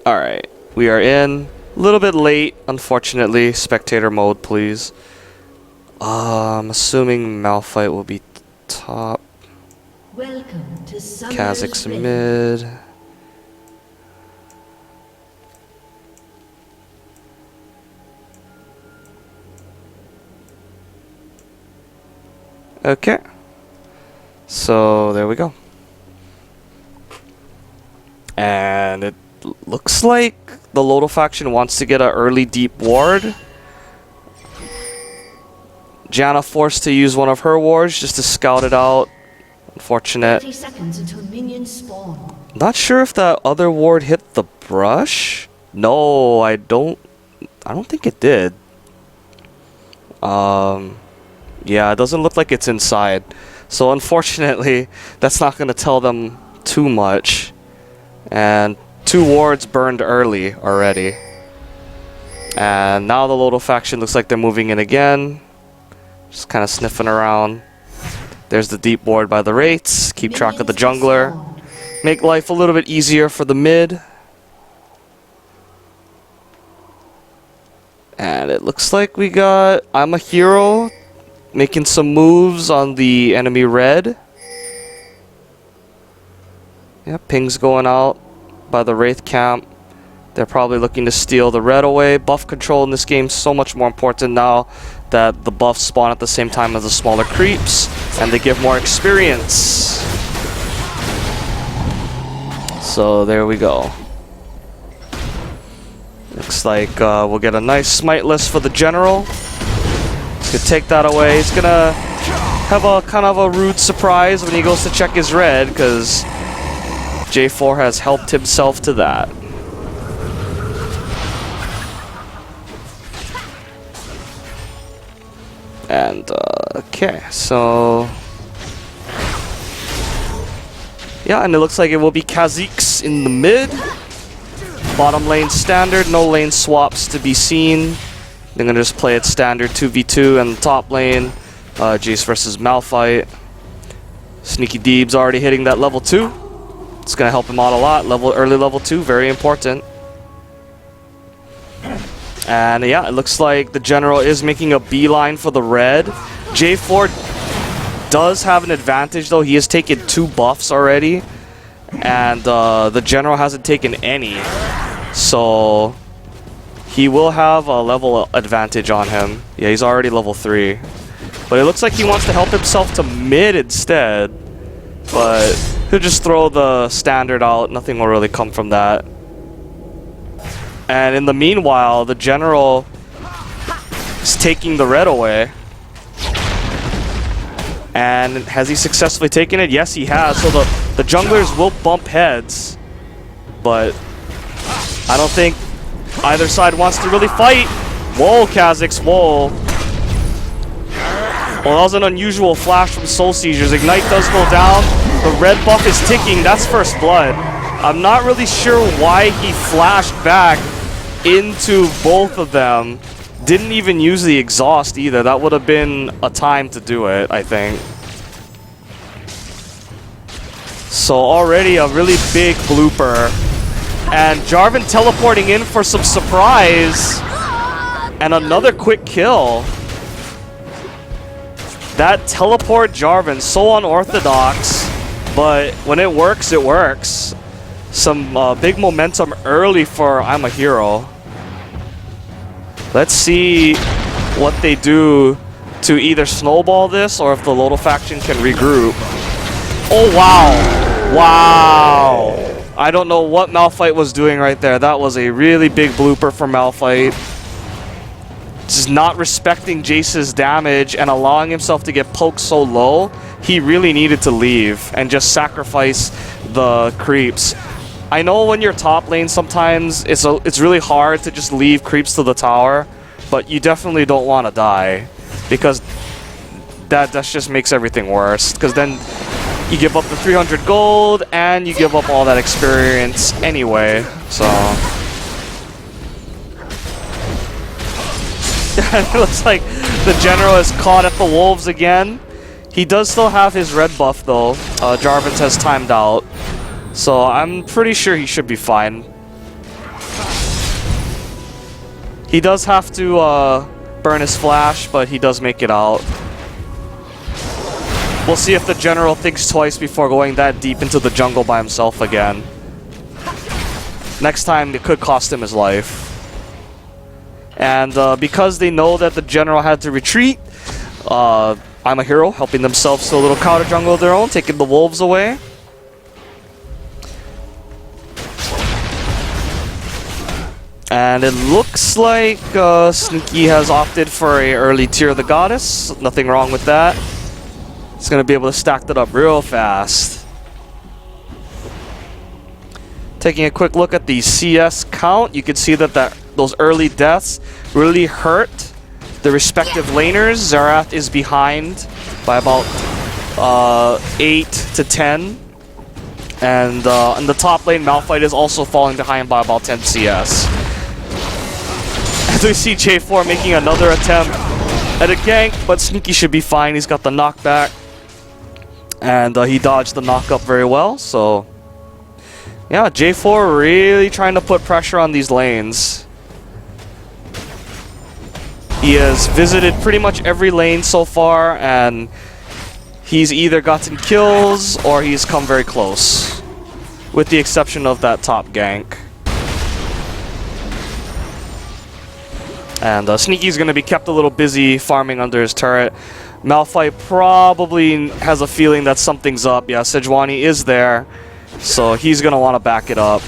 Alright, we are in. A little bit late, unfortunately. Spectator mode, please. I'm assuming Malphite will be top. Welcome to Kha'Zix mid. Okay. So, there we go. And it looks like the LoLdo faction wants to get an early deep ward. Janna forced to use one of her wards just to scout it out. Unfortunate. 30 seconds until minions spawn. Not sure if that other ward hit the brush. No, I don't think it did. Yeah, it doesn't look like it's inside. So unfortunately, that's not going to tell them too much. And 2 wards burned early already. And now the LoLdo faction looks like they're moving in again. Just kind of sniffing around. There's the deep ward by the Wraiths. Keep track of the jungler. Make life a little bit easier for the mid. And it looks like we got Ima Hero making some moves on the enemy red. Yeah, ping's going out by the Wraith camp. They're probably looking to steal the red away. Buff control in this game is so much more important now that the buffs spawn at the same time as the smaller creeps, and they give more experience. So there we go. Looks like we'll get a nice smite list for the general. He's gonna take that away. He's gonna have a kind of a rude surprise when he goes to check his red, because J4 has helped himself to that. And, okay, so... yeah, and it looks like it will be Kha'Zix in the mid. Bottom lane standard, no lane swaps to be seen. They're gonna just play it standard 2v2, and top lane, Jace versus Malphite. Sneaky Deeb's already hitting that level 2. It's gonna help him out a lot. Early level 2, very important. And yeah, it looks like the general is making a beeline for the red. J4 does have an advantage though. He has taken 2 buffs already, and the general hasn't taken any. So he will have a level advantage on him. Yeah, he's already level 3. But it looks like he wants to help himself to mid instead. But he'll just throw the standard out. Nothing will really come from that. And in the meanwhile, the general is taking the red away. And has he successfully taken it? Yes, he has. So the junglers will bump heads. But I don't think either side wants to really fight. Whoa, Kha'Zix, whoa. Well, that was an unusual flash from Soul Seizures. Ignite does go down. The red buff is ticking. That's first blood. I'm not really sure why he flashed back into both of them. Didn't even use the exhaust either. That would have been a time to do it, I think. So already a really big blooper. And Jarvan teleporting in for some surprise. And another quick kill. That teleport Jarvan, so unorthodox. But when it works, it works. Some big momentum early for Ima Hero. Let's see what they do to either snowball this or if the LoLdo faction can regroup. Oh, wow. Wow. I don't know what Malphite was doing right there. That was a really big blooper for Malphite. Just not respecting Jace's damage and allowing himself to get poked so low. He really needed to leave and just sacrifice the creeps. I know when you're top lane sometimes it's really hard to just leave creeps to the tower, but you definitely don't want to die, because that just makes everything worse, because then you give up the 300 gold and you give up all that experience anyway. So it looks like the general is caught at the wolves again. He does still have his red buff though. Jarvan's has timed out. So I'm pretty sure he should be fine. He does have to burn his flash, but he does make it out. We'll see if the general thinks twice before going that deep into the jungle by himself again. Next time, it could cost him his life. And because they know that the general had to retreat, Ima Hero helping themselves to a little counter jungle of their own, taking the wolves away. And it looks like Sneaky has opted for an early Tear of the Goddess. Nothing wrong with that. He's going to be able to stack that up real fast. Taking a quick look at the CS count, you can see that those early deaths really hurt the respective laners. Xerath is behind by about 8 to 10. And in the top lane, Malphite is also falling behind by about 10 CS. As we see J4 making another attempt at a gank, but Sneaky should be fine. He's got the knockback. And he dodged the knockup very well, so... yeah, J4 really trying to put pressure on these lanes. He has visited pretty much every lane so far, and he's either gotten kills or he's come very close. With the exception of that top gank. And Sneaky's going to be kept a little busy farming under his turret. Malphite probably has a feeling that something's up. Yeah, Sejuani is there. So he's going to want to back it up.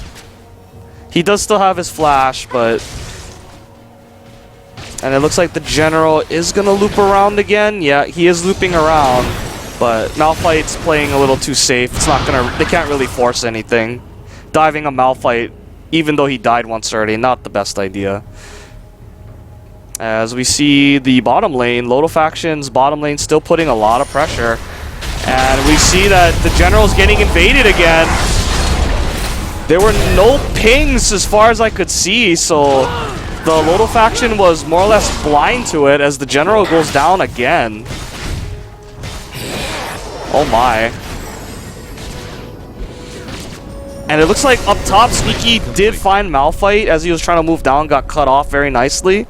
He does still have his flash, but... and it looks like the general is going to loop around again. Yeah, he is looping around. But Malphite's playing a little too safe. It's not going to... they can't really force anything. Diving a Malphite, even though he died once already, not the best idea. As we see the bottom lane, LoLdo faction's bottom lane still putting a lot of pressure. And we see that the general's getting invaded again. There were no pings as far as I could see, so the LoLdo faction was more or less blind to it as the general goes down again. Oh my. And it looks like up top, Sneaky did find Malphite as he was trying to move down, got cut off very nicely.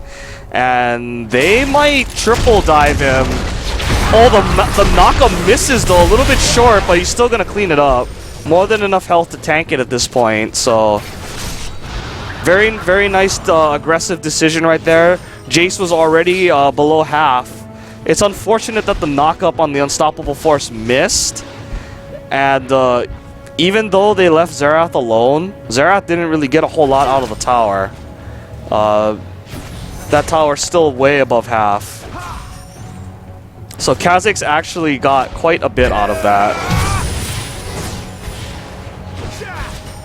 And they might triple dive him. Oh, the knockup misses though, a little bit short, but he's still going to clean it up. More than enough health to tank it at this point, so... very, very nice aggressive decision right there. Jace was already below half. It's unfortunate that the knockup on the Unstoppable Force missed. And even though they left Xerath alone, Xerath didn't really get a whole lot out of the tower. That tower's still way above half. So Kha'Zix actually got quite a bit out of that.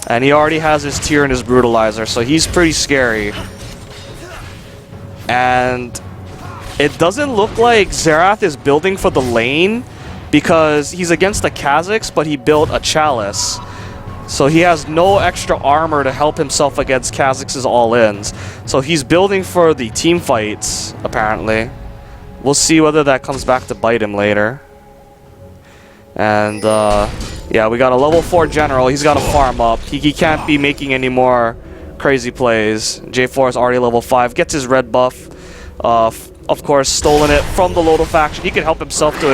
And he already has his Tear and his Brutalizer, so he's pretty scary. And it doesn't look like Xerath is building for the lane because he's against the Kha'Zix, but he built a Chalice. So he has no extra armor to help himself against Kha'Zix's all-ins. So he's building for the team fights, apparently. We'll see whether that comes back to bite him later. And, yeah, we got a level 4 general. He's got to farm up. He can't be making any more crazy plays. J4 is already level 5. Gets his red buff. Of course, stolen it from the LoLdo faction. He can help himself to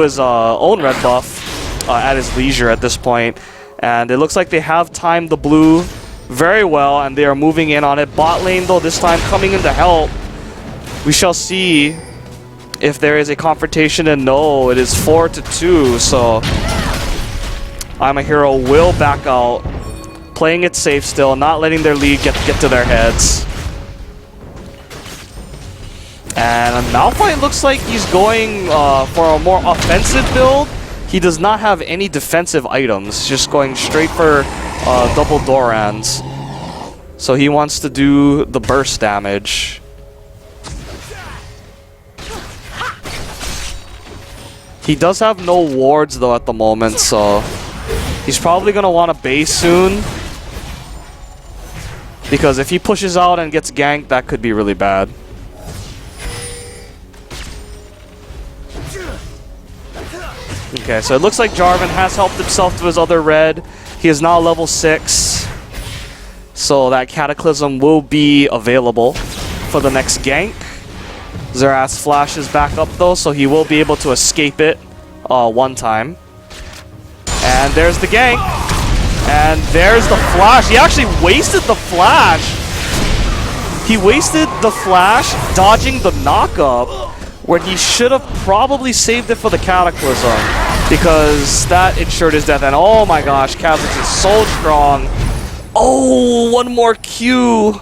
his own red buff at his leisure at this point. And it looks like they have timed the blue very well, and they are moving in on it. Bot lane, though, this time coming in to help. We shall see if there is a confrontation, and no, it is 4-2, so Ima Hero will back out, playing it safe still, not letting their lead get to their heads. And Malphite looks like he's going for a more offensive build. He does not have any defensive items, just going straight for double Dorans. So he wants to do the burst damage. He does have no wards though at the moment, so he's probably going to want to base soon. Because if he pushes out and gets ganked, that could be really bad. Okay, so it looks like Jarvan has helped himself to his other red. He is now level 6. So that Cataclysm will be available. for the next gank. Xerath's flash is back up though, so he will be able to escape it one time. And there's the gank. And there's the flash. He actually wasted the flash. He wasted the flash dodging the knockup when he should have probably saved it for the Cataclysm, because that ensured his death. And oh my gosh, Kha'Zix is so strong. Oh, one more Q.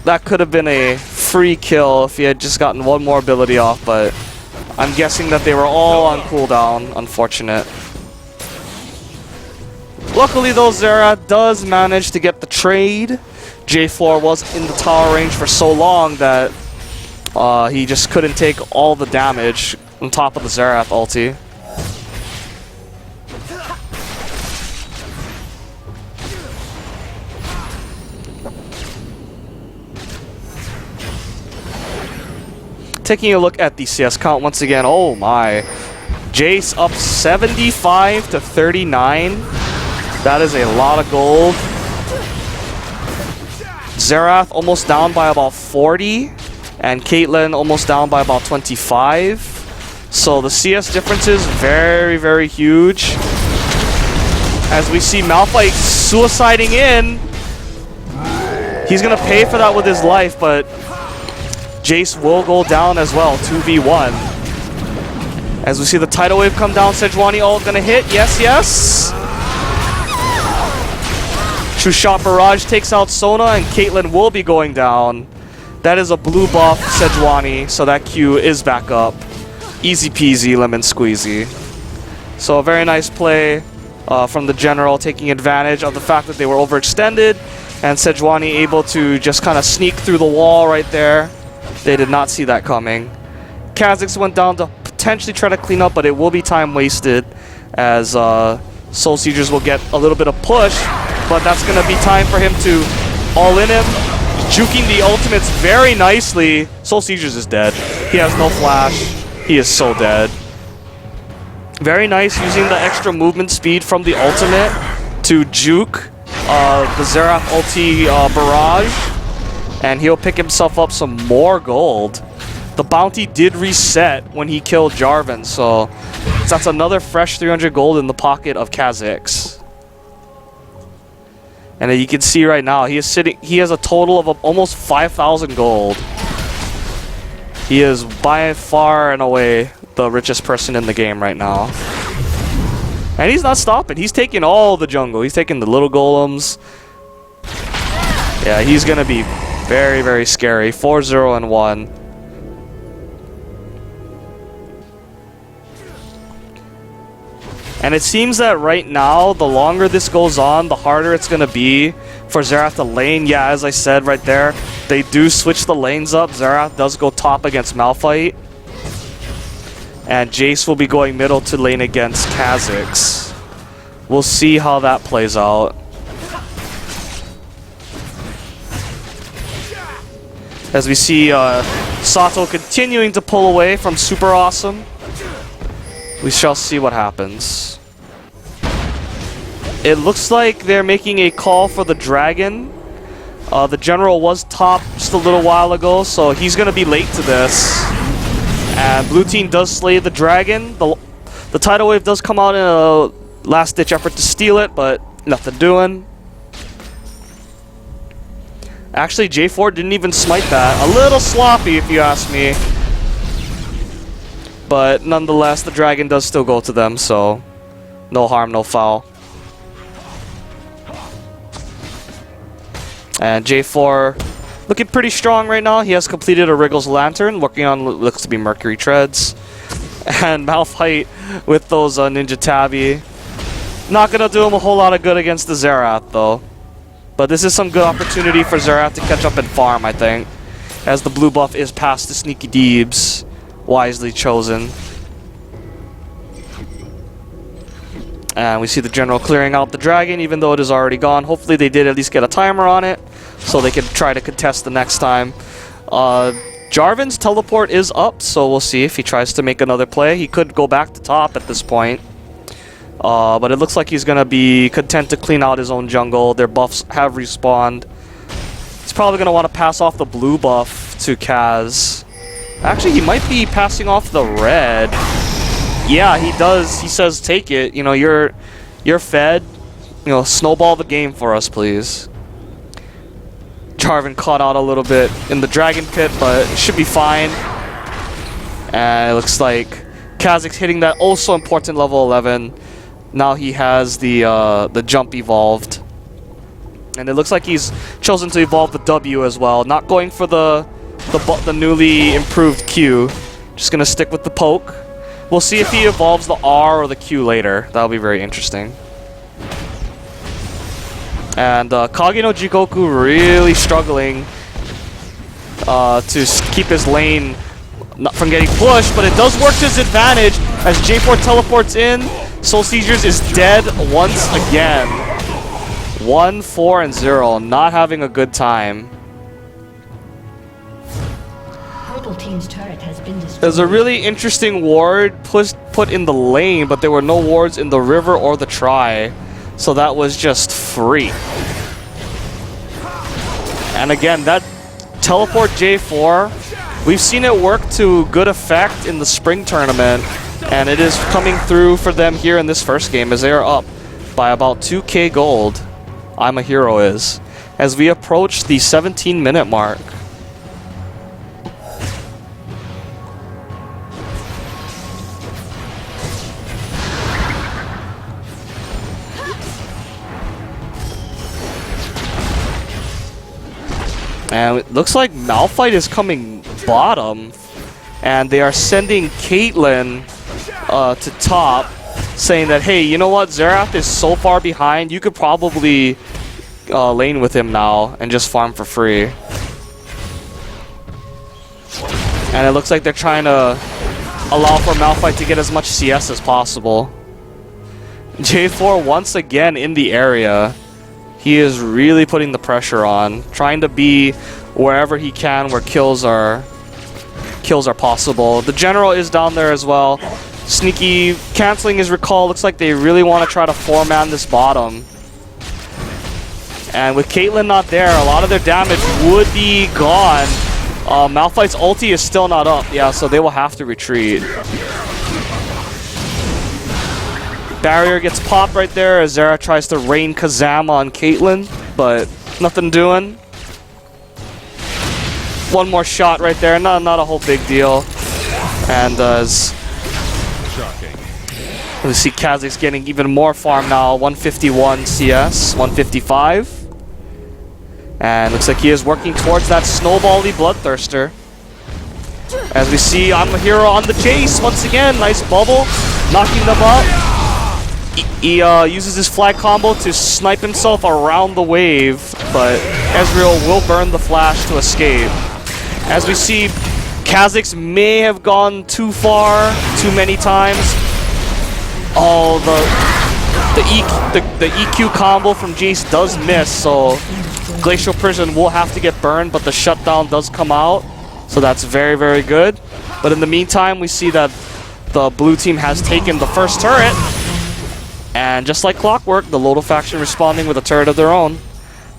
That could have been a free kill if he had just gotten one more ability off, but I'm guessing that they were all on cooldown. Unfortunate. Luckily though, Xerath does manage to get the trade. J4 was in the tower range for so long that he just couldn't take all the damage on top of the Xerath ulti. Taking a look at the CS count once again, oh my. Jace up 75 to 39. That is a lot of gold. Xerath almost down by about 40. And Caitlyn almost down by about 25. So the CS difference is very, very huge. As we see Malphite suiciding in. He's going to pay for that with his life, but Jace will go down as well, 2v1. As we see the tidal wave come down, Sejuani ult gonna hit, yes, yes! True Shot Barrage takes out Sona, and Caitlyn will be going down. That is a blue buff, Sejuani, so that Q is back up. Easy peasy, lemon squeezy. So a very nice play from the general, taking advantage of the fact that they were overextended, and Sejuani able to just kind of sneak through the wall right there. They did not see that coming. Kha'Zix went down to potentially try to clean up, but it will be time wasted as Soul Siegers will get a little bit of push, but that's going to be time for him to all-in him, juking the ultimates very nicely. Soul Siegers is dead. He has no flash. He is so dead. Very nice using the extra movement speed from the ultimate to juke the Xerath ulti barrage. And he'll pick himself up some more gold. The bounty did reset when he killed Jarvan, so that's another fresh 300 gold in the pocket of Kha'Zix. And you can see right now, he has a total of almost 5,000 gold. He is by far and away the richest person in the game right now. And he's not stopping. He's taking all the jungle. He's taking the little golems. Yeah, he's going to be very, very scary. 4-0 and 1. And it seems that right now, the longer this goes on, the harder it's going to be for Xerath to lane. Yeah, as I said right there, they do switch the lanes up. Xerath does go top against Malphite. And Jace will be going middle to lane against Kha'Zix. We'll see how that plays out. As we see Sato continuing to pull away from Super Awesome. We shall see what happens. It looks like they're making a call for the dragon. The general was top just a little while ago, so he's going to be late to this. And blue team does slay the dragon. The tidal wave does come out in a last-ditch effort to steal it, but nothing doing. Actually, J4 didn't even smite that. A little sloppy, if you ask me. But nonetheless, the dragon does still go to them, so no harm, no foul. And J4 looking pretty strong right now. He has completed a Wriggle's Lantern, working on what looks to be Mercury Treads. And Malphite with those Ninja Tabi. Not going to do him a whole lot of good against the Xerath, though. But this is some good opportunity for Xerath to catch up and farm, I think. As the blue buff is past the Sneaky Deebs. Wisely chosen. And we see the general clearing out the dragon, even though it is already gone. Hopefully they did at least get a timer on it, so they can try to contest the next time. Jarvan's teleport is up, so we'll see if he tries to make another play. He could go back to top at this point. But it looks like he's going to be content to clean out his own jungle. Their buffs have respawned. It's probably going to want to pass off the blue buff to Kaz. Actually, he might be passing off the red. Yeah, he does. He says, take it. You know, you're fed. You know, snowball the game for us, please. Jarvan caught out a little bit in the Dragon Pit, but it should be fine. And it looks like Kha'Zix's hitting that also important level 11. Now he has the jump evolved. And it looks like he's chosen to evolve the W as well. Not going for the newly improved Q. Just going to stick with the poke. We'll see if he evolves the R or the Q later. That'll be very interesting. And Kage no Jikoku really struggling to keep his lane from getting pushed, but it does work to his advantage as J4 teleports in. Soul Seizures is dead once again. 1, 4, and 0, not having a good time. Purple team's turret has been destroyed. There's a really interesting ward put in the lane, but there were no wards in the river or the Tri, so that was just free. And again, that teleport J4, we've seen it work to good effect in the spring tournament, and it is coming through for them here in this first game as they are up by about 2k gold. Ima Hero is, as we approach the 17-minute mark. And it looks like Malphite is coming bottom, and they are sending Caitlyn to top, saying that, hey, you know what, Xerath is so far behind, you could probably lane with him now and just farm for free. And it looks like they're trying to allow for Malphite to get as much CS as possible. J4 once again in the area. He is really putting the pressure on, trying to be wherever he can where kills are possible. The general is down there as well. Sneaky canceling his recall. Looks like they really want to try to 4-man this bottom. And with Caitlyn not there, a lot of their damage would be gone. Malphite's ulti is still not up. Yeah, so they will have to retreat. Barrier gets popped right there as Xerath tries to rain Kazam on Caitlyn, but nothing doing. One more shot right there, not a whole big deal. And as we see Kha'Zix getting even more farm now, 151 CS, 155. And looks like he is working towards that snowbally Bloodthirster. As we see Ima Hero on the chase once again, nice bubble, knocking them up. He uses his flag combo to snipe himself around the wave, but Ezreal will burn the flash to escape. As we see, Kha'Zix may have gone too far, too many times. Oh, the EQ combo from Jace does miss, so Glacial Prison will have to get burned, but the shutdown does come out, so that's very, very good. But in the meantime, we see that the blue team has taken the first turret. And just like clockwork, the LoLdo faction responding with a turret of their own.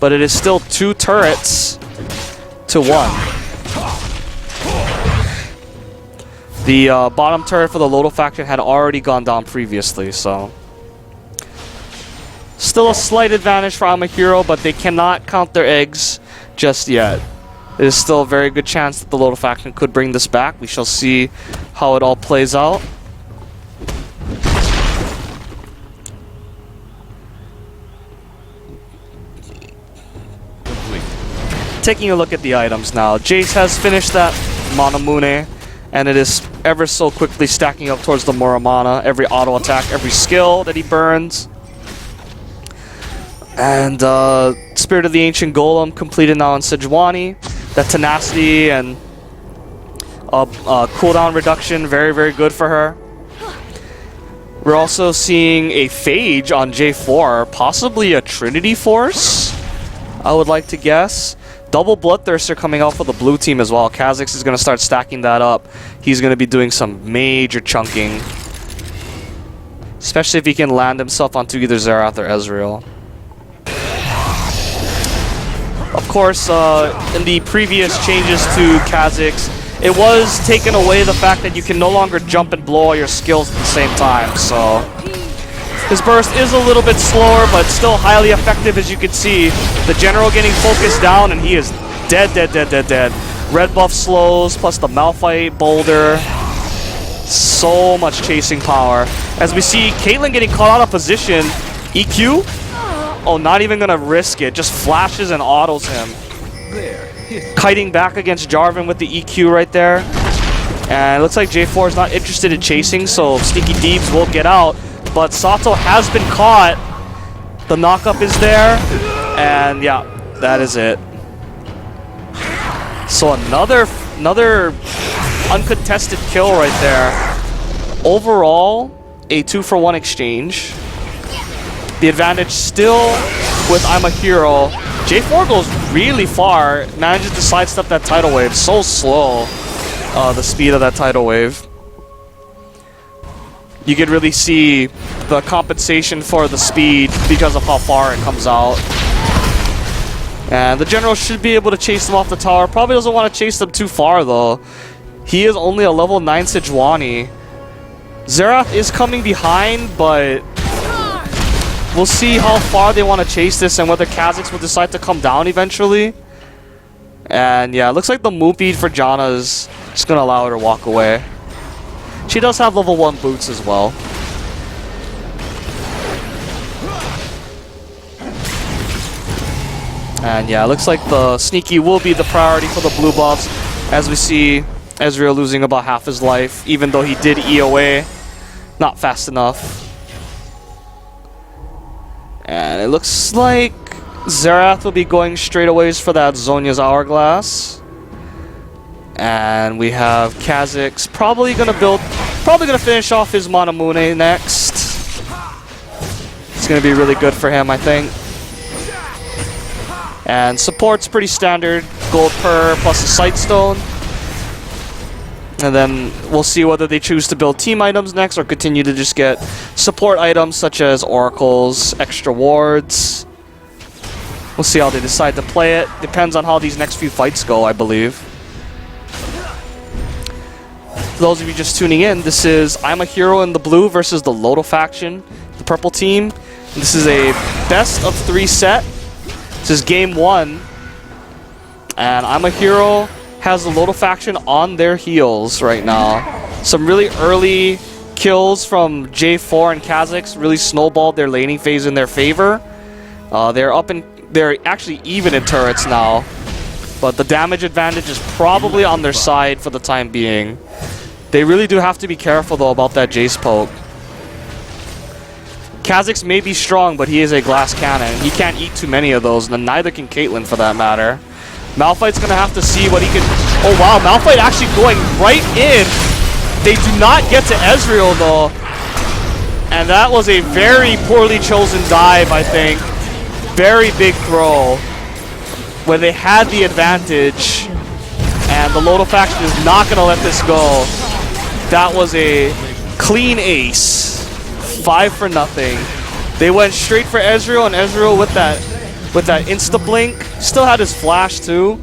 But it is still 2 turrets to 1. The bottom turret for the LoLdo faction had already gone down previously, so... Still a slight advantage for Ima Hero, but they cannot count their eggs just yet. It is still a very good chance that the LoLdo faction could bring this back. We shall see how it all plays out. Taking a look at the items now. Jace has finished that Manamune, and it is ever so quickly stacking up towards the Muramana. Every auto attack, every skill that he burns. And Spirit of the Ancient Golem completed now in Sejuani. That tenacity and cooldown reduction, very, very good for her. We're also seeing a Phage on J4, possibly a Trinity Force, I would like to guess. Double Bloodthirster coming out for the blue team as well. Kha'Zix is going to start stacking that up. He's going to be doing some major chunking. Especially if he can land himself onto either Xerath or Ezreal. Of course, in the previous changes to Kha'Zix, it was taken away the fact that you can no longer jump and blow all your skills at the same time, so his burst is a little bit slower, but still highly effective, as you can see. The general getting focused down, and he is dead. Red buff slows, plus the Malphite boulder. So much chasing power. As we see Caitlyn getting caught out of position. EQ? Oh, not even gonna risk it. Just flashes and autos him. Kiting back against Jarvan with the EQ right there. And it looks like J4 is not interested in chasing, so Sneaky Deebs will get out. But Sato has been caught. The knockup is there. And yeah, that is it. So another uncontested kill right there. Overall, a 2-for-1 exchange. The advantage still with Ima Hero. J4 goes really far, manages to sidestep that tidal wave. So slow, the speed of that tidal wave. You can really see the compensation for the speed because of how far it comes out. And the general should be able to chase them off the tower. Probably doesn't want to chase them too far though. He is only a level 9 Sejuani. Xerath is coming behind, but we'll see how far they want to chase this and whether Kha'Zix will decide to come down eventually. And yeah, it looks like the move speed for Janna is just going to allow her to walk away. She does have level 1 boots as well. And yeah, it looks like the sneaky will be the priority for the blue buffs, as we see Ezreal losing about half his life, even though he did EOA. Not fast enough. And it looks like Xerath will be going straightaways for that Zhonya's Hourglass. And we have Kha'Zix probably gonna finish off his Manamune next. It's gonna be really good for him, I think. And support's pretty standard, gold per plus a Sightstone. And then we'll see whether they choose to build team items next or continue to just get support items such as oracles, extra wards. We'll see how they decide to play it. Depends on how these next few fights go, I believe. For those of you just tuning in, this is Ima Hero in the blue versus the LoLdo faction, the purple team. This is a best of 3 set. This is game 1, and Ima Hero has the LoLdo faction on their heels right now. Some really early kills from J4 and Kha'Zix really snowballed their laning phase in their favor. They're actually even in turrets now, but the damage advantage is probably on their side for the time being. They really do have to be careful though about that Jace poke. Kha'Zix may be strong, but he is a glass cannon. He can't eat too many of those, and then neither can Caitlyn for that matter. Malphite's gonna have to see what he can... Oh wow, Malphite actually going right in. They do not get to Ezreal though. And that was a very poorly chosen dive, I think. Very big throw, where they had the advantage. And the LoLdo faction is not gonna let this go. That was a clean ace. 5 for nothing. They went straight for Ezreal, and Ezreal with that insta-blink still had his flash too.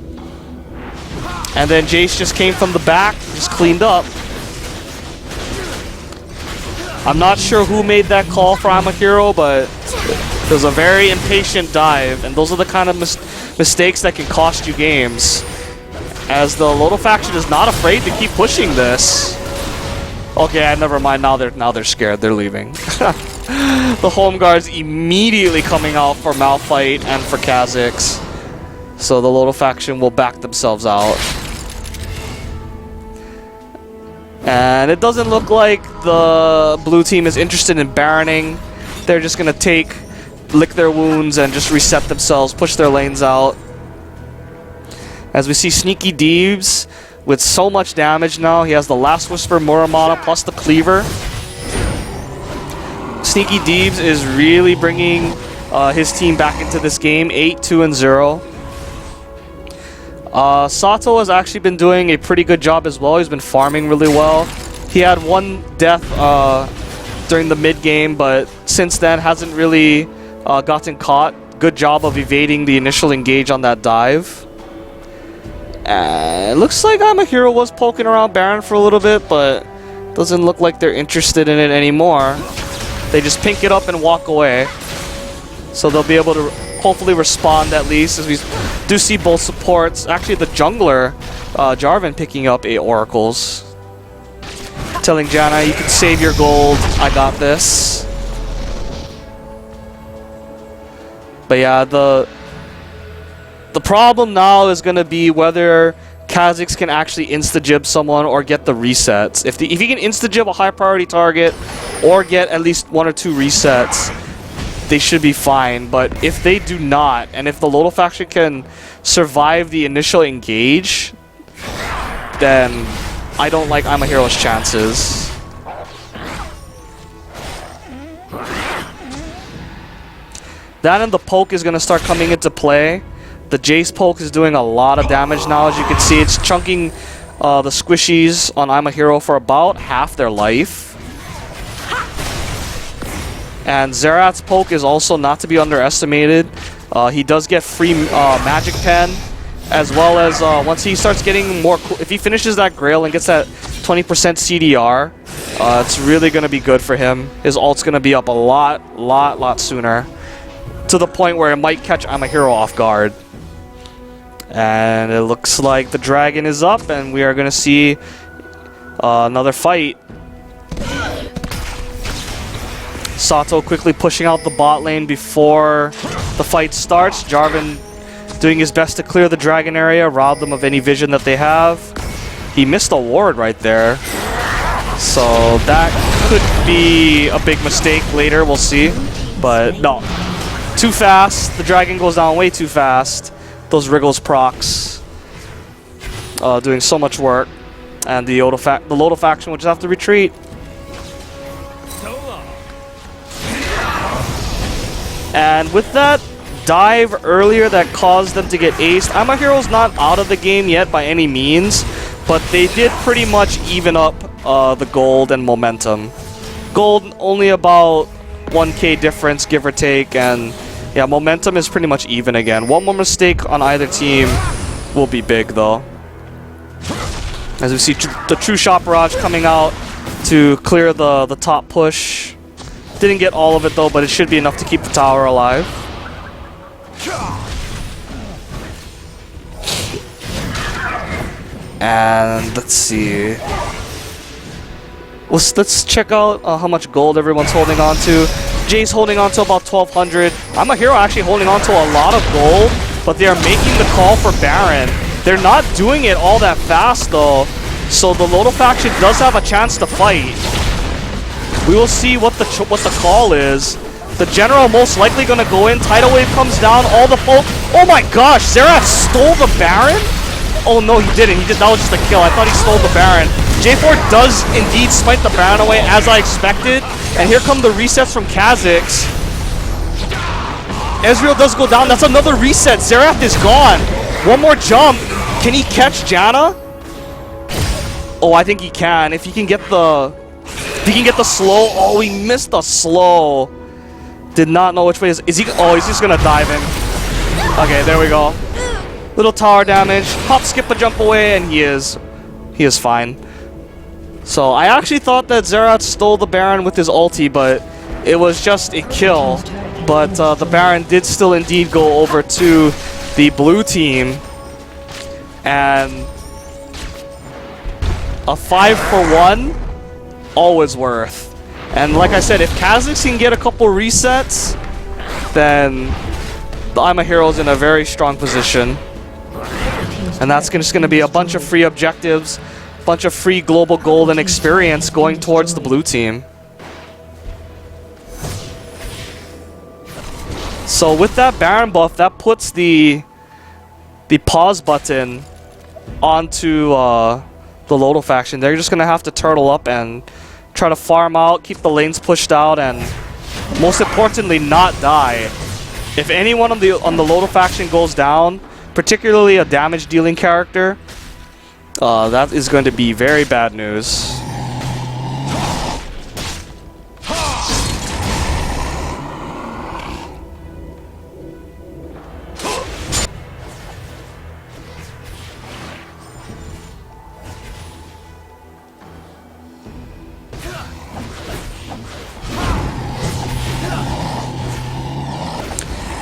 And then Jace just came from the back, just cleaned up. I'm not sure who made that call for Ima Hero, but it was a very impatient dive, and those are the kind of mistakes that can cost you games. As the LoLdo faction is not afraid to keep pushing this. Okay, never mind. Now they're scared. They're leaving. The home guard's immediately coming out for Malphite and for Kha'Zix. So the LoLdo faction will back themselves out. And it doesn't look like the blue team is interested in Baroning. They're just gonna lick their wounds and just reset themselves, push their lanes out. As we see Sneaky Deebs with so much damage now. He has the Last Whisper, Muramana, plus the Cleaver. Sneaky Deebs is really bringing his team back into this game. 8-2-0. Sato has actually been doing a pretty good job as well. He's been farming really well. He had 1 death during the mid game, but since then hasn't really gotten caught good job of evading the initial engage on that dive. It looks like Ima Hero was poking around Baron for a little bit, but doesn't look like they're interested in it anymore. They just pink it up and walk away. So they'll be able to hopefully respond at least, as we do see both supports. Actually, the jungler, Jarvan, picking up 8 oracles. Telling Janna, you can save your gold, I got this. But yeah, the problem now is going to be whether Kha'Zix can actually insta-jib someone or get the resets. If he can insta-jib a high priority target or get at least 1 or 2 resets, they should be fine. But if they do not, and if the LoLdo faction can survive the initial engage, then I don't like Ima Hero's chances. That and the poke is going to start coming into play. The Jace poke is doing a lot of damage now. As you can see, it's chunking the squishies on Ima Hero for about half their life. And Xerath's poke is also not to be underestimated. He does get free magic pen, as well as once he starts getting more, if he finishes that Grail and gets that 20% CDR, it's really going to be good for him. His ult's going to be up a lot sooner, to the point where it might catch Ima Hero off guard. And it looks like the dragon is up, and we are going to see another fight. Sato quickly pushing out the bot lane before the fight starts. Jarvan doing his best to clear the dragon area, rob them of any vision that they have. He missed a ward right there. So that could be a big mistake later, we'll see. But no, too fast. The dragon goes down way too fast. Those Wriggles procs doing so much work. And the LoLdo faction will just have to retreat. And with that dive earlier that caused them to get aced, Ima Hero's not out of the game yet by any means, but they did pretty much even up the gold and momentum. Gold only about 1k difference, give or take, and yeah, momentum is pretty much even again. One more mistake on either team will be big, though. As we see the True Shot Barrage coming out to clear the top push. Didn't get all of it, though, but it should be enough to keep the tower alive. And let's see. Let's check out how much gold everyone's holding on to. Jay's holding on to about 1,200. Ima Hero actually holding on to a lot of gold, but they are making the call for Baron. They're not doing it all that fast, though, so the LoLdo faction does have a chance to fight. We will see what the call is. The general most likely going to go in. Tidal Wave comes down. All the folk. Oh my gosh! Xerath stole the Baron? Oh no, he didn't. That was just a kill. I thought he stole the Baron. J4 does indeed smite the Baron away, as I expected. And here come the resets from Kha'Zix. Ezreal does go down. That's another reset. Xerath is gone. One more jump. Can he catch Janna? Oh, I think he can. If he can get the slow. Oh, he missed the slow. Did not know which way is he? Oh, he's just gonna dive in. Okay, there we go. Little tower damage. Hop, skip, a jump away, and he is fine. So I actually thought that Xerath stole the Baron with his ulti, but it was just a kill. But the Baron did still indeed go over to the blue team, and a 5-for-1. Always worth. And like I said, if Kha'Zix can get a couple resets, then the Ima Hero's in a very strong position. And that's just going to be a bunch of free objectives, a bunch of free global gold and experience going towards the blue team. So with that Baron buff, that puts the pause button onto the LoLdo faction. They're just going to have to turtle up and try to farm out, keep the lanes pushed out, and most importantly, not die. If anyone on the LoLdo faction goes down, particularly a damage dealing character, that is going to be very bad news.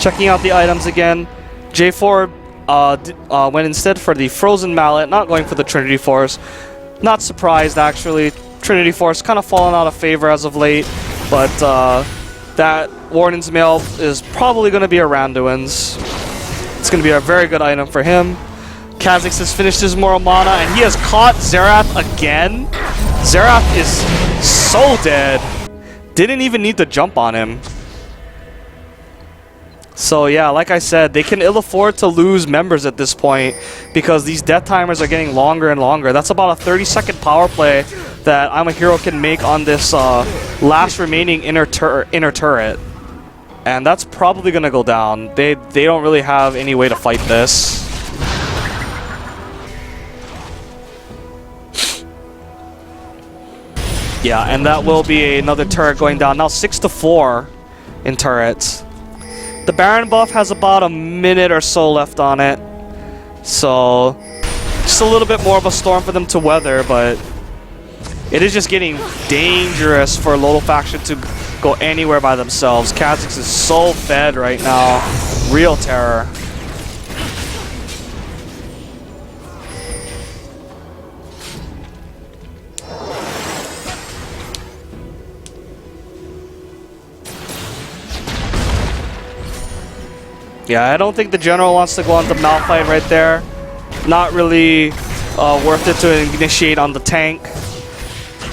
Checking out the items again. J4 went instead for the Frozen Mallet, not going for the Trinity Force. Not surprised, actually. Trinity Force kind of fallen out of favor as of late, but that Warden's Mail is probably going to be a Randuin's. It's going to be a very good item for him. Kha'Zix has finished his Moral Mana, and he has caught Xerath again. Xerath is so dead. Didn't even need to jump on him. So yeah, like I said, they can ill afford to lose members at this point because these death timers are getting longer and longer. That's about a 30-second power play that Ima Hero can make on this last remaining inner turret. And that's probably going to go down. They don't really have any way to fight this. Yeah, and that will be another turret going down. Now 6-4 in turrets. The Baron buff has about a minute or so left on it. So, just a little bit more of a storm for them to weather, but it is just getting dangerous for LoLdo faction to go anywhere by themselves. Kha'Zix is so fed right now. Real terror. Yeah, I don't think the general wants to go on the Malphite right there. Not really worth it to initiate on the tank.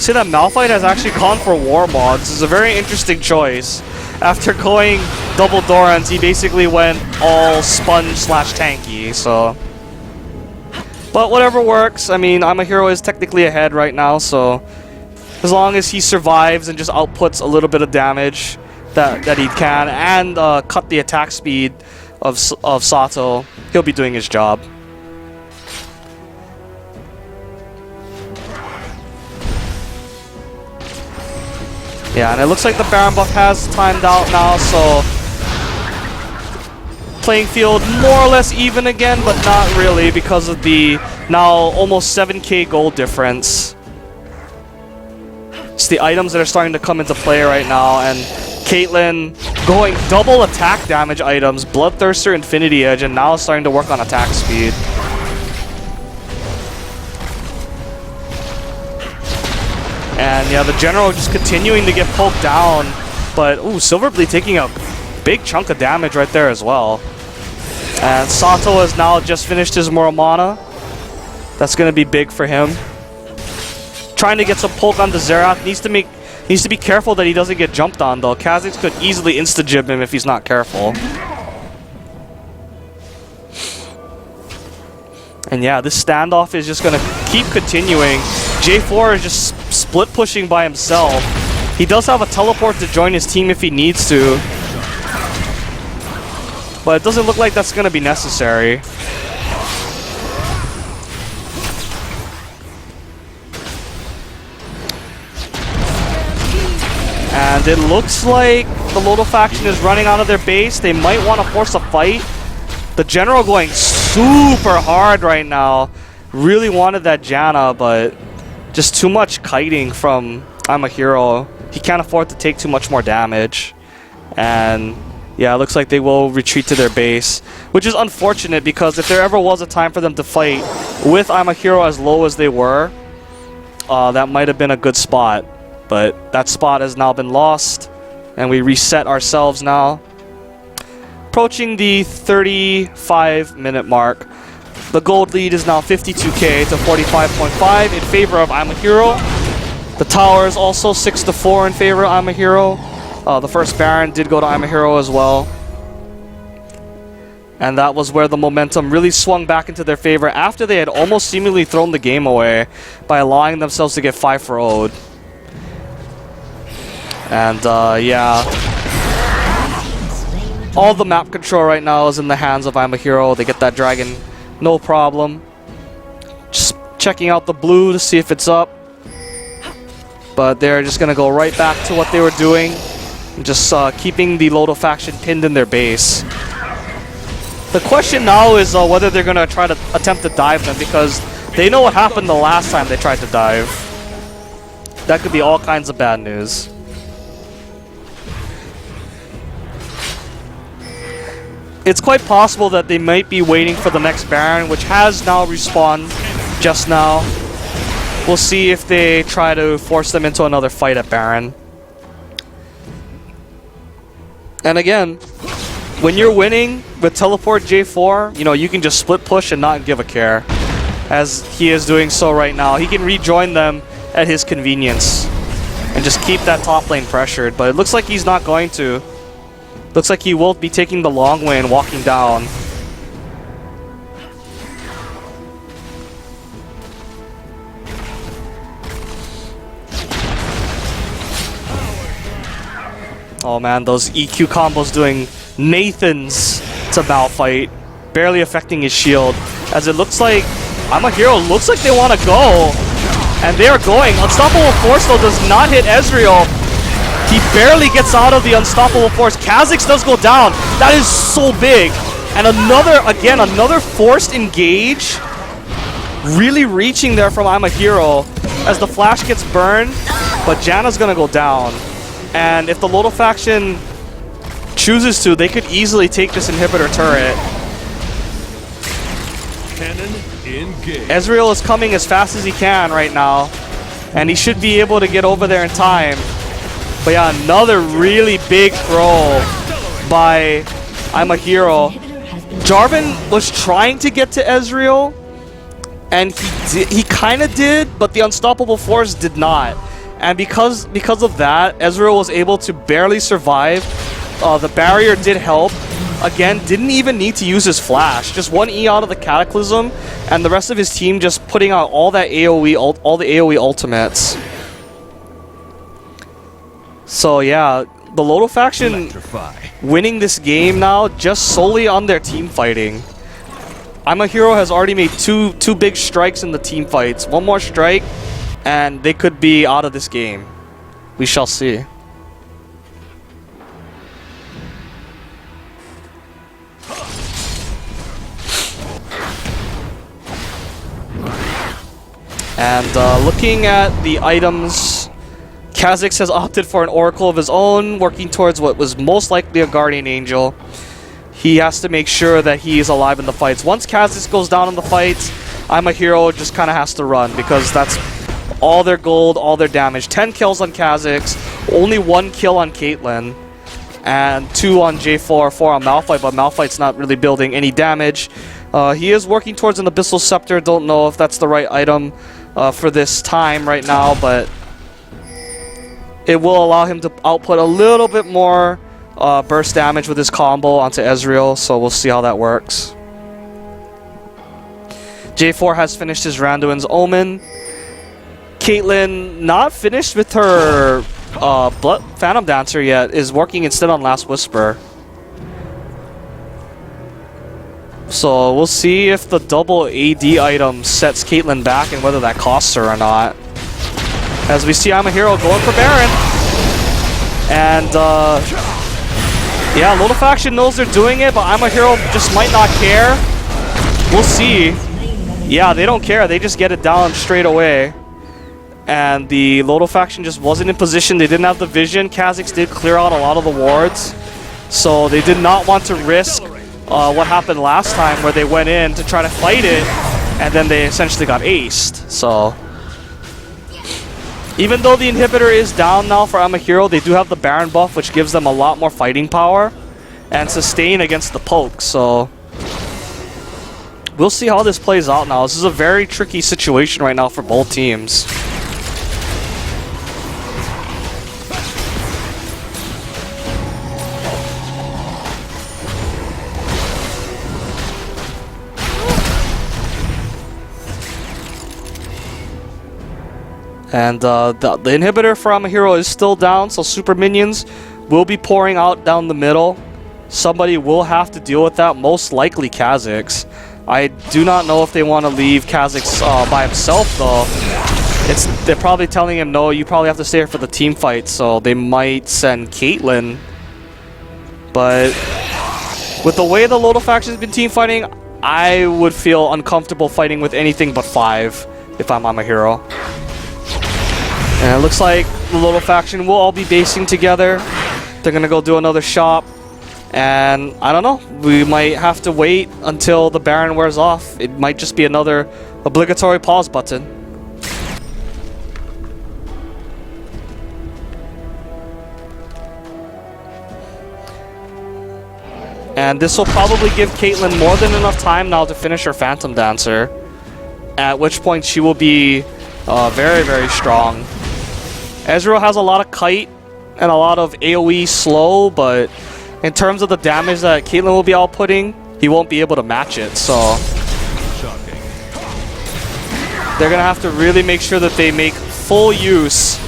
See that Malphite has actually gone for Warmogs. This is a very interesting choice. After going double Dorans, he basically went all sponge/tanky, so. But whatever works. I mean, Ima Hero is technically ahead right now, so as long as he survives and just outputs a little bit of damage that he can, and cut the attack speed of Sato, he'll be doing his job. Yeah, and it looks like the Baron buff has timed out now, so playing field more or less even again, but not really because of the now almost 7k gold difference. It's the items that are starting to come into play right now, and Caitlyn going double attack damage items, Bloodthirster, Infinity Edge, and now starting to work on attack speed. And yeah, the general just continuing to get poked down, but ooh, Silverbleed taking a big chunk of damage right there as well. And Sato has now just finished his Moral Mana. That's going to be big for him. Trying to get some poke on the Xerath. Needs to be careful that he doesn't get jumped on, though. Kha'Zix could easily insta-jib him if he's not careful. And yeah, this standoff is just going to keep continuing. J4 is just split pushing by himself. He does have a teleport to join his team if he needs to. But it doesn't look like that's going to be necessary. And it looks like the LoLdo faction is running out of their base. They might want to force a fight. The general going super hard right now. Really wanted that Janna, but just too much kiting from Ima Hero. He can't afford to take too much more damage. And yeah, it looks like they will retreat to their base, which is unfortunate because if there ever was a time for them to fight with Ima Hero as low as they were, that might have been a good spot. But that spot has now been lost, and we reset ourselves now. Approaching the 35-minute mark. The gold lead is now 52k to 45.5 in favor of Ima Hero. The tower is also 6-4 in favor of Ima Hero. The first Baron did go to Ima Hero as well. And that was where the momentum really swung back into their favor after they had almost seemingly thrown the game away by allowing themselves to get 5-0'd. And yeah, all the map control right now is in the hands of Ima Hero. They get that dragon, no problem. Just checking out the blue to see if it's up. But they're just going to go right back to what they were doing. Just keeping the LoLdo faction pinned in their base. The question now is whether they're going to try to attempt to dive them, because they know what happened the last time they tried to dive. That could be all kinds of bad news. it's quite possible that they might be waiting for the next Baron, which has now respawned just now. We'll see if they try to force them into another fight at Baron. And again, when you're winning with Teleport J4, you know, you can just split push and not give a care. As he is doing so right now. He can rejoin them at his convenience and just keep that top lane pressured, but it looks like he's not going to. Looks like he will be taking the long way and walking down. Oh man, those EQ combos doing Nathans to Malphite, barely affecting his shield. As it looks like Ima Hero looks like they want to go. And they are going. Unstoppable Force though does not hit Ezreal. He barely gets out of the Unstoppable Force. Kha'Zix does go down. That is so big. And another forced engage. Really reaching there from Ima Hero as the flash gets burned. But Janna's going to go down. And if the LoLdo faction chooses to, they could easily take this inhibitor turret. Cannon engaged. Ezreal is coming as fast as he can right now. And he should be able to get over there in time. But yeah, another really big throw by Ima Hero. Jarvan was trying to get to Ezreal. And he kind of did, but the Unstoppable Force did not. And because of that, Ezreal was able to barely survive. The barrier did help. Again, didn't even need to use his flash. Just one E out of the Cataclysm, and the rest of his team just putting out all that AoE, all the AoE ultimates. So yeah, the LoLdo faction winning this game now just solely on their team fighting. Ima Hero has already made two big strikes in the team fights. One more strike, and they could be out of this game. We shall see. And looking at the items, Kha'Zix has opted for an Oracle of his own, working towards what was most likely a Guardian Angel. He has to make sure that he is alive in the fights. Once Kha'Zix goes down in the fights, Ima Hero just kind of has to run, because that's all their gold, all their damage. 10 kills on Kha'Zix, only 1 kill on Caitlyn, and 2 on J4, 4 on Malphite, but Malphite's not really building any damage. He is working towards an Abyssal Scepter. Don't know if that's the right item for this time right now, but it will allow him to output a little bit more burst damage with his combo onto Ezreal, so we'll see how that works. J4 has finished his Randuin's Omen. Caitlyn, not finished with her Phantom Dancer yet, is working instead on Last Whisper. So we'll see if the double AD item sets Caitlyn back and whether that costs her or not. As we see Ima Hero going for Baron. And yeah, LoLdo faction knows they're doing it, but Ima Hero just might not care. We'll see. Yeah, they don't care. They just get it down straight away. And the LoLdo faction just wasn't in position. They didn't have the vision. Kha'Zix did clear out a lot of the wards. So they did not want to risk what happened last time, where they went in to try to fight it, and then they essentially got aced. So even though the inhibitor is down now for Ima Hero, they do have the Baron buff, which gives them a lot more fighting power and sustain against the poke. So we'll see how this plays out now. This is a very tricky situation right now for both teams. And the inhibitor for Ima Hero is still down, so super minions will be pouring out down the middle. Somebody will have to deal with that, most likely Kha'Zix. I do not know if they want to leave Kha'Zix by himself, though. They're probably telling him, no, you probably have to stay here for the team fight, so they might send Caitlyn. But with the way the LoLdo faction has been team fighting, I would feel uncomfortable fighting with anything but 5 if I'm Ima Hero. And it looks like the LoLdo faction will all be basing together. They're going to go do another shop. And I don't know, we might have to wait until the Baron wears off. It might just be another obligatory pause button. And this will probably give Caitlyn more than enough time now to finish her Phantom Dancer, at which point she will be very, very strong. Ezreal has a lot of kite and a lot of AoE slow, but in terms of the damage that Caitlyn will be outputting, he won't be able to match it, so they're gonna have to really make sure that they make full use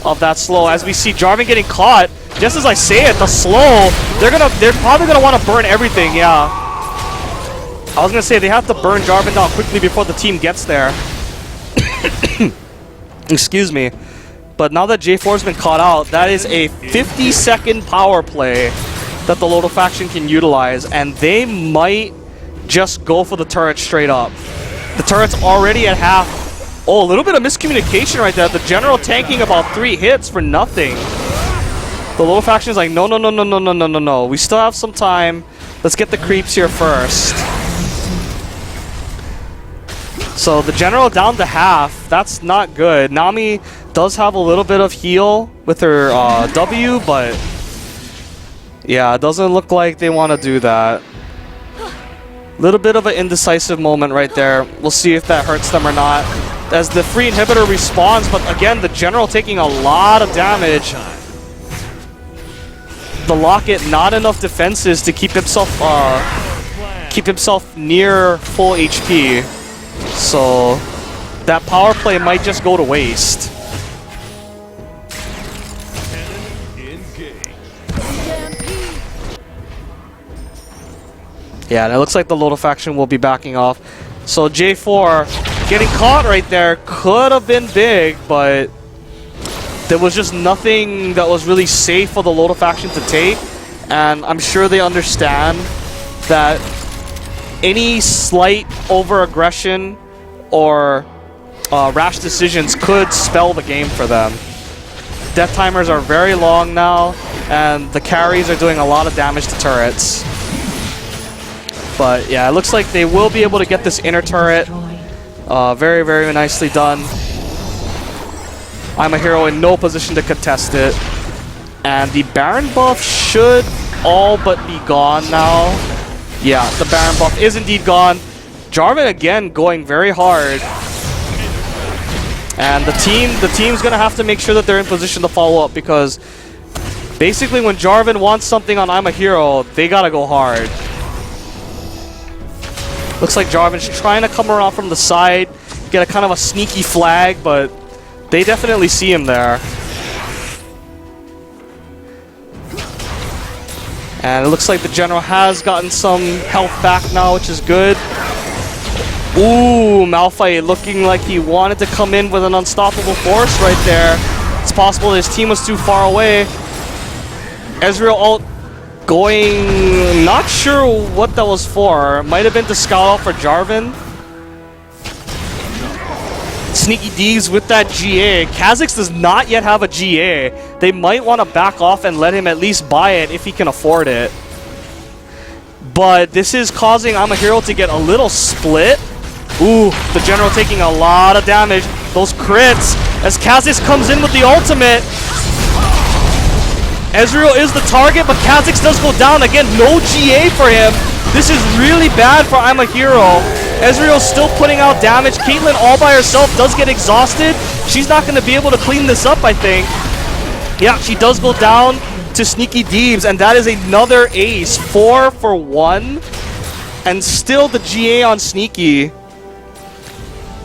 of that slow. As we see Jarvan getting caught, just as I say it, the slow, they're probably gonna want to burn everything, yeah. I was gonna say they have to burn Jarvan down quickly before the team gets there. Excuse me. But now that J4's been caught out, that is a 50-second power play that the LoLdo faction can utilize, and they might just go for the turret straight up. The turret's already at half. Oh, a little bit of miscommunication right there. The general tanking about 3 hits for nothing. The LoLdo faction is like, no, no, no, no, no, no, no, no, no. We still have some time. Let's get the creeps here first. So the general down to half. That's not good. Nami does have a little bit of heal with her W, but yeah, it doesn't look like they want to do that. Little bit of an indecisive moment right there. We'll see if that hurts them or not. As the free inhibitor responds, but again, the general taking a lot of damage. The Locket, not enough defenses to keep himself near full HP. So that power play might just go to waste. Yeah, and it looks like the LoLdo faction will be backing off. So J4 getting caught right there could have been big, but there was just nothing that was really safe for the LoLdo faction to take. And I'm sure they understand that any slight over-aggression or rash decisions could spell the game for them. Death timers are very long now, and the carries are doing a lot of damage to turrets. But yeah, it looks like they will be able to get this inner turret. Very, very nicely done. Ima Hero in no position to contest it. And the Baron buff should all but be gone now. Yeah, the Baron buff is indeed gone. Jarvan again going very hard. And the team's gonna have to make sure that they're in position to follow up, because basically when Jarvan wants something on Ima Hero, they gotta go hard. Looks like Jarvan's trying to come around from the side, get a kind of a sneaky flag, but they definitely see him there. And it looks like the general has gotten some health back now, which is good. Ooh, Malphite looking like he wanted to come in with an unstoppable force right there. It's possible his team was too far away. Ezreal ult going, not sure what that was for. Might have been to scout out for Jarvan. Sneaky D's with that GA. Kha'Zix does not yet have a GA. They might want to back off and let him at least buy it if he can afford it. But this is causing Ima Hero to get a little split. Ooh, the general taking a lot of damage. Those crits as Kha'Zix comes in with the ultimate. Ezreal is the target, but Kha'Zix does go down. Again, no GA for him. This is really bad for Ima Hero. Ezreal's still putting out damage. Caitlyn all by herself does get exhausted. She's not going to be able to clean this up, I think. Yeah, she does go down to Sneaky Deebs, and that is another ace. 4 for 1. And still the GA on Sneaky.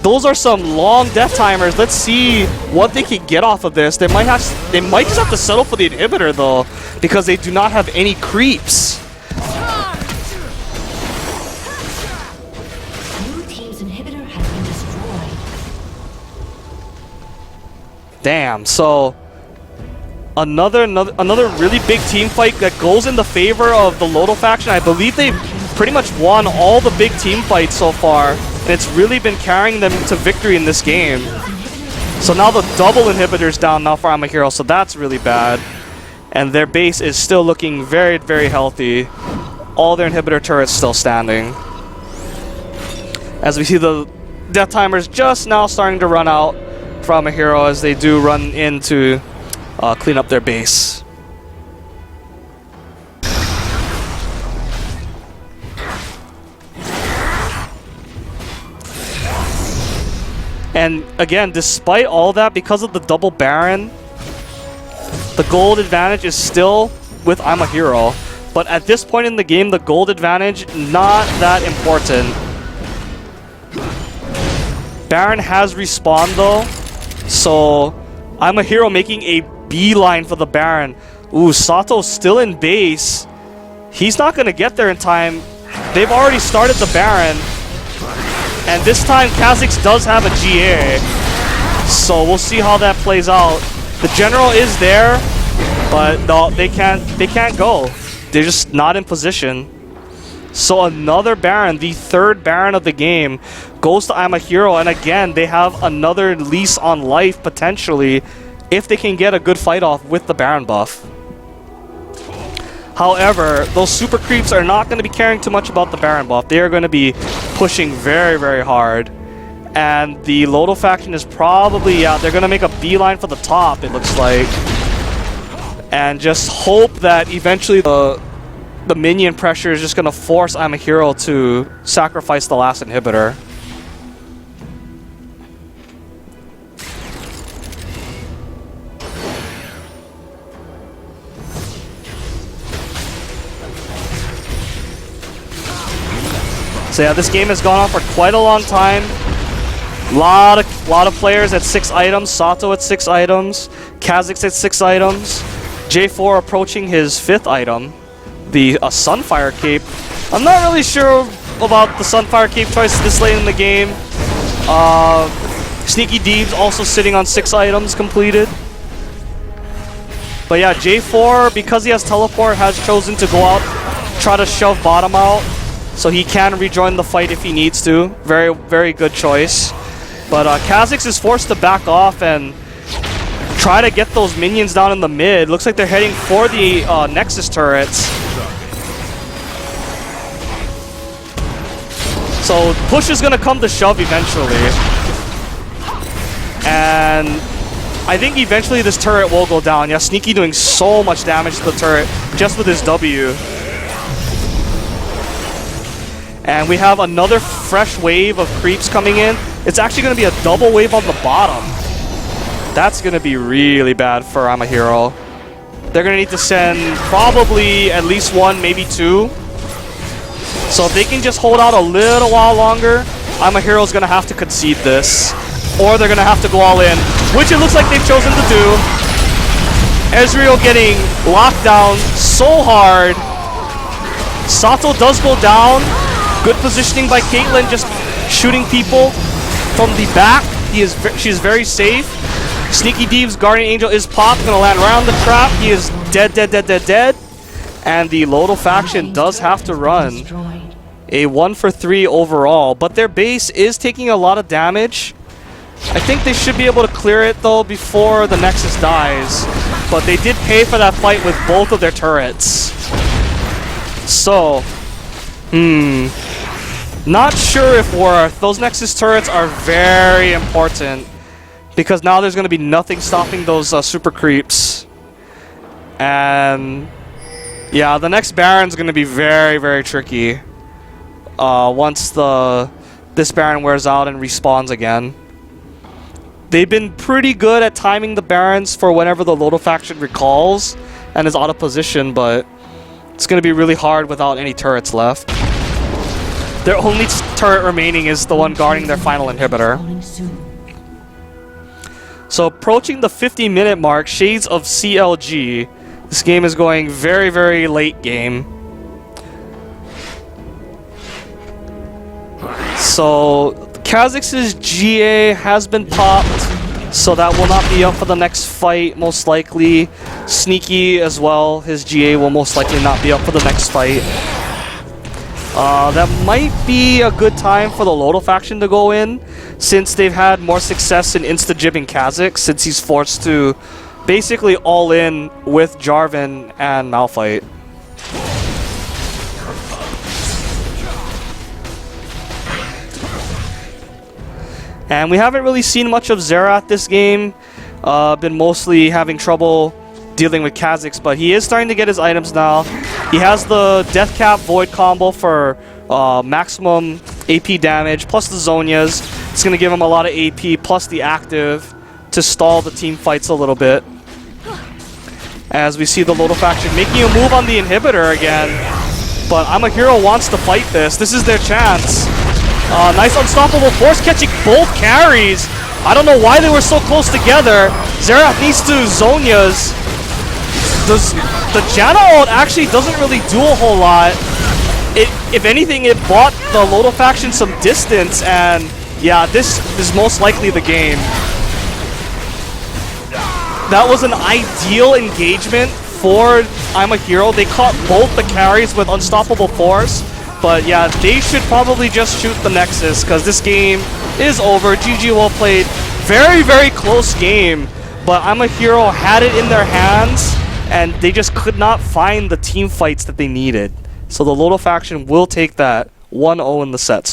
Those are some long death timers. Let's see what they can get off of this. They might just have to settle for the inhibitor though, because they do not have any creeps. Blue team's inhibitor has been destroyed. Damn. So another really big team fight that goes in the favor of the LoLdo faction. I believe they've pretty much won all the big team fights so far. And it's really been carrying them to victory in this game. So now the double inhibitor's down now for Ima Hero, so that's really bad. And their base is still looking very, very healthy. All their inhibitor turrets still standing. As we see the death timers just now starting to run out for Ima Hero as they do run in to clean up their base. And again, despite all that, because of the double Baron, the gold advantage is still with Ima Hero. But at this point in the game, the gold advantage, not that important. Baron has respawned though, so Ima Hero making a beeline for the Baron. Ooh, Sato's still in base. He's not going to get there in time. They've already started the Baron. And this time, Kha'Zix does have a GA. So we'll see how that plays out. The General is there, but no, they can't go. They're just not in position. So another Baron, the third Baron of the game, goes to Ima Hero, and again, they have another lease on life, potentially, if they can get a good fight off with the Baron buff. However, those super creeps are not going to be caring too much about the Baron buff. They are going to be pushing very, very hard. And the LoLdo faction is probably, yeah, they're going to make a beeline for the top, it looks like. And just hope that eventually the minion pressure is just going to force Ima Hero to sacrifice the last inhibitor. So yeah, this game has gone on for quite a long time. Lot of players at 6 items. Sato at 6 items. Kha'Zix at 6 items. J4 approaching his 5th item. The Sunfire Cape. I'm not really sure about the Sunfire Cape choice this late in the game. Sneaky Deeb's also sitting on 6 items completed. But yeah, J4, because he has teleport, has chosen to go out, try to shove bottom out, so he can rejoin the fight if he needs to. Very, very good choice. But Kha'Zix is forced to back off and try to get those minions down in the mid. Looks like they're heading for the Nexus turrets. So push is going to come to shove eventually. And I think eventually this turret will go down. Yeah, Sneaky doing so much damage to the turret just with his W. And we have another fresh wave of creeps coming in. It's actually going to be a double wave on the bottom. That's going to be really bad for Ima Hero. They're going to need to send probably at least 1, maybe 2. So if they can just hold out a little while longer, Ima Hero is going to have to concede this. Or they're going to have to go all in, which it looks like they've chosen to do. Ezreal getting locked down so hard. Sato does go down. Good positioning by Caitlyn, just shooting people from the back. She's very safe. Sneaky Deeb's Guardian Angel is popped, gonna land around the trap. He is dead. And the LoLdo faction does have to run a 1-for-3 overall, but their base is taking a lot of damage. I think they should be able to clear it though before the Nexus dies, but they did pay for that fight with both of their turrets. So, not sure if worth. Those Nexus turrets are very important because now there's going to be nothing stopping those super creeps. And yeah, the next Baron's going to be very, very tricky once this Baron wears out and respawns again. They've been pretty good at timing the Barons for whenever the LoLdo faction recalls and is out of position, but it's going to be really hard without any turrets left. Their only turret remaining is the one guarding their final inhibitor. So approaching the 50-minute mark, shades of CLG. This game is going very, very late game. So Kha'Zix's GA has been popped, so that will not be up for the next fight, most likely. Sneaky as well, his GA will most likely not be up for the next fight. That might be a good time for the LoLdo faction to go in, since they've had more success in insta-jibbing Kha'Zix, since he's forced to basically all in with Jarvan and Malphite. And we haven't really seen much of Xerath this game. Been mostly having trouble dealing with Kha'Zix, but he is starting to get his items now. He has the Death Cap Void combo for maximum AP damage, plus the Zhonya's. It's going to give him a lot of AP, plus the active to stall the team fights a little bit. As we see the LoLdo faction making a move on the inhibitor again. But Ima Hero wants to fight this. This is their chance. Nice unstoppable force catching both carries. I don't know why they were so close together. Xerath needs to Zhonya's. The Janna ult actually doesn't really do a whole lot. If anything, it bought the LoLdo faction some distance, and yeah, this is most likely the game. That was an ideal engagement for Ima Hero. They caught both the carries with unstoppable force. But yeah, they should probably just shoot the Nexus, because this game is over. GG well played. Very, very close game. But Ima Hero had it in their hands, and they just could not find the team fights that they needed. So the LoLdo faction will take that 1-0 in the sets.